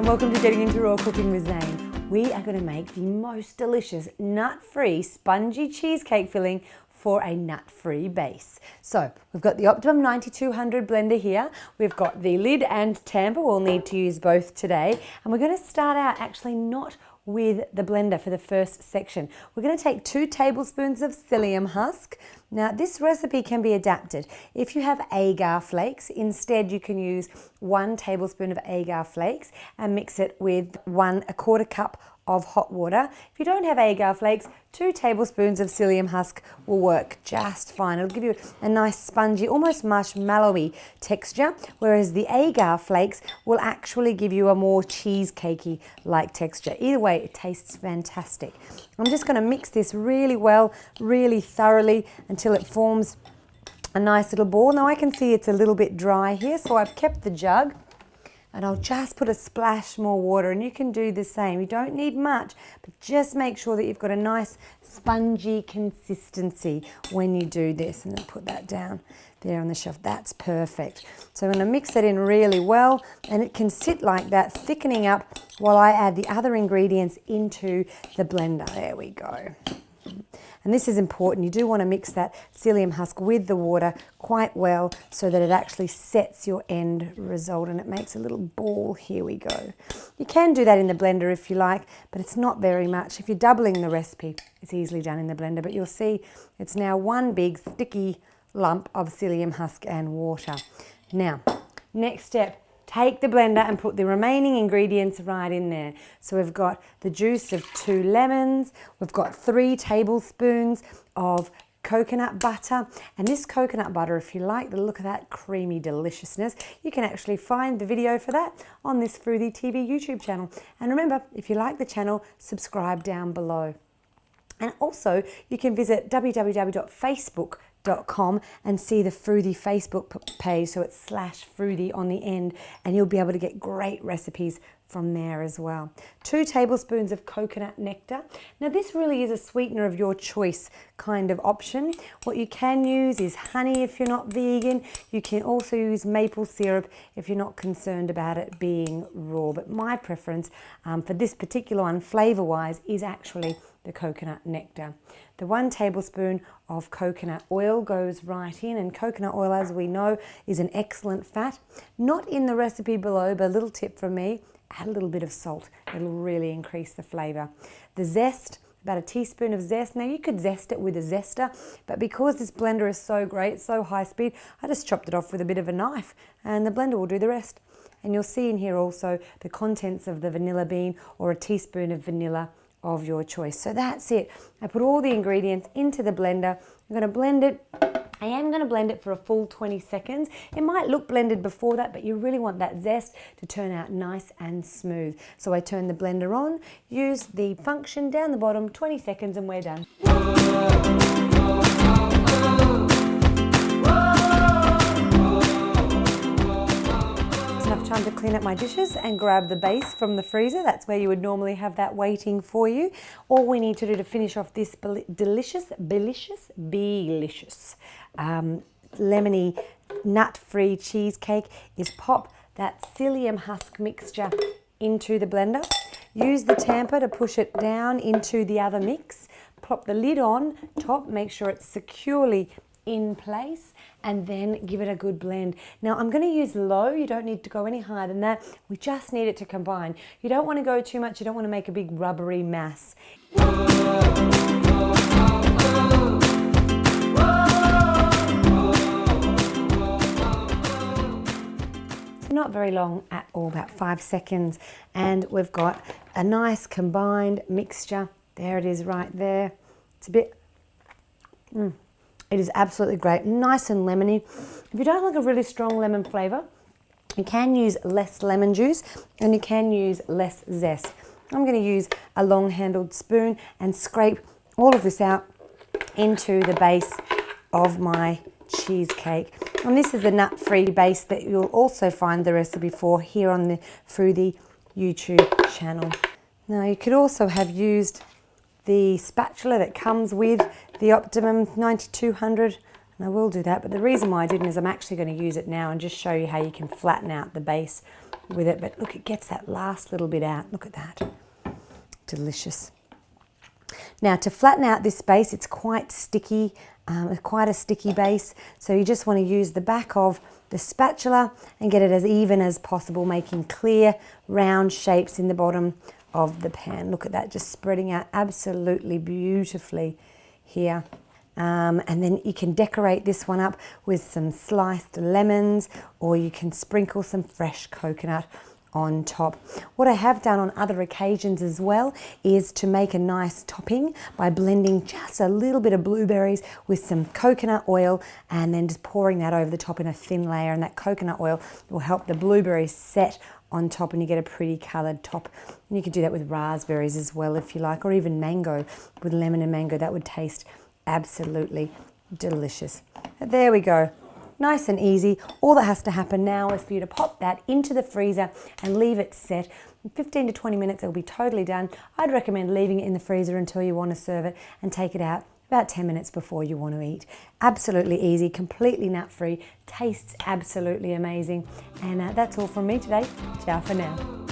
welcome to Getting Into Raw Cooking with Zane. We are going to make the most delicious nut-free spongy cheesecake filling for a nut-free base. So we've got the Optimum 9200 blender here. We've got the lid and tamper. We'll need to use both today. And we're going to start out actually not with the blender for the first section. We're going to take 2 tablespoons of psyllium husk. Now this recipe can be adapted. If you have agar flakes, instead you can use 1 tablespoon of agar flakes and mix it with 1/4 cup of hot water. If you don't have agar flakes, 2 tablespoons of psyllium husk will work just fine. It'll give you a nice spongy, almost marshmallowy texture, whereas the agar flakes will actually give you a more cheesecakey like texture. Either way, it tastes fantastic. I'm just going to mix this really well, really thoroughly until it forms a nice little ball. Now I can see it's a little bit dry here, so I've kept the jug. And I'll just put a splash more water, and you can do the same. You don't need much, but just make sure that you've got a nice spongy consistency when you do this. And then put that down there on the shelf. That's perfect. So I'm going to mix it in really well, and it can sit like that, thickening up while I add the other ingredients into the blender. There we go. And this is important. You do want to mix that psyllium husk with the water quite well so that it actually sets your end result and it makes a little ball. Here we go. You can do that in the blender if you like, but it's not very much. If you're doubling the recipe, it's easily done in the blender, but you'll see it's now one big sticky lump of psyllium husk and water. Now, next step. Take the blender and put the remaining ingredients right in there. So we've got the juice of 2 lemons, we've got 3 tablespoons of coconut butter, and this coconut butter, if you like the look of that creamy deliciousness, you can actually find the video for that on this Fruity TV YouTube channel. And remember, if you like the channel, subscribe down below. And also, you can visit www.facebook.com and see the Fruity Facebook page, so it's /Fruity on the end, and you'll be able to get great recipes from there as well. 2 tablespoons of coconut nectar. Now this really is a sweetener of your choice kind of option. What you can use is honey if you're not vegan. You can also use maple syrup if you're not concerned about it being raw. But my preference for this particular one, flavor-wise, is actually the coconut nectar. The 1 tablespoon of coconut oil goes right in, and coconut oil, as we know, is an excellent fat. Not in the recipe below, but a little tip from me, add a little bit of salt. It'll really increase the flavor. The zest, about 1 teaspoon of zest. Now you could zest it with a zester, but because this blender is so great, so high speed, I just chopped it off with a bit of a knife, and the blender will do the rest. And you'll see in here also the contents of the vanilla bean, or 1 teaspoon of vanilla of your choice. So that's it. I put all the ingredients into the blender. I'm going to blend it. I am going to blend it for a full 20 seconds. It might look blended before that, but you really want that zest to turn out nice and smooth. So I turn the blender on, use the function down the bottom, 20 seconds, and we're done. Enough time to clean up my dishes and grab the base from the freezer. That's where you would normally have that waiting for you. All we need to do to finish off this delicious, lemony, nut-free cheesecake is pop that psyllium husk mixture into the blender. Use the tamper to push it down into the other mix. Plop the lid on top, make sure it's securely in place, and then give it a good blend. Now I'm going to use low. You don't need to go any higher than that. We just need it to combine. You don't want to go too much. You don't want to make a big rubbery mass. It's not very long at all, about 5 seconds, and we've got a nice combined mixture. There it is right there. It's a bit It is absolutely great, nice and lemony. If you don't like a really strong lemon flavour, you can use less lemon juice and you can use less zest. I'm going to use a long-handled spoon and scrape all of this out into the base of my cheesecake. And this is the nut-free base that you'll also find the recipe for here on the Fruity YouTube channel. Now you could also have used the spatula that comes with the Optimum 9200, and I will do that, but the reason why I didn't is I'm actually going to use it now and just show you how you can flatten out the base with it, but look, it gets that last little bit out. Look at that. Delicious. Now, to flatten out this base, it's quite sticky, quite a sticky base, so you just want to use the back of the spatula and get it as even as possible, making clear, round shapes in the bottom of the pan. Look at that, just spreading out absolutely beautifully here. And then you can decorate this one up with some sliced lemons, or you can sprinkle some fresh coconut on top. What I have done on other occasions as well is to make a nice topping by blending just a little bit of blueberries with some coconut oil and then just pouring that over the top in a thin layer, and that coconut oil will help the blueberries set on top and you get a pretty coloured top. And you can do that with raspberries as well if you like, or even mango with lemon and mango. That would taste absolutely delicious. There we go. Nice and easy. All that has to happen now is for you to pop that into the freezer and leave it set. In 15 to 20 minutes, it'll be totally done. I'd recommend leaving it in the freezer until you want to serve it and take it out about 10 minutes before you want to eat. Absolutely easy, completely nut-free, tastes absolutely amazing. And that's all from me today. Ciao for now.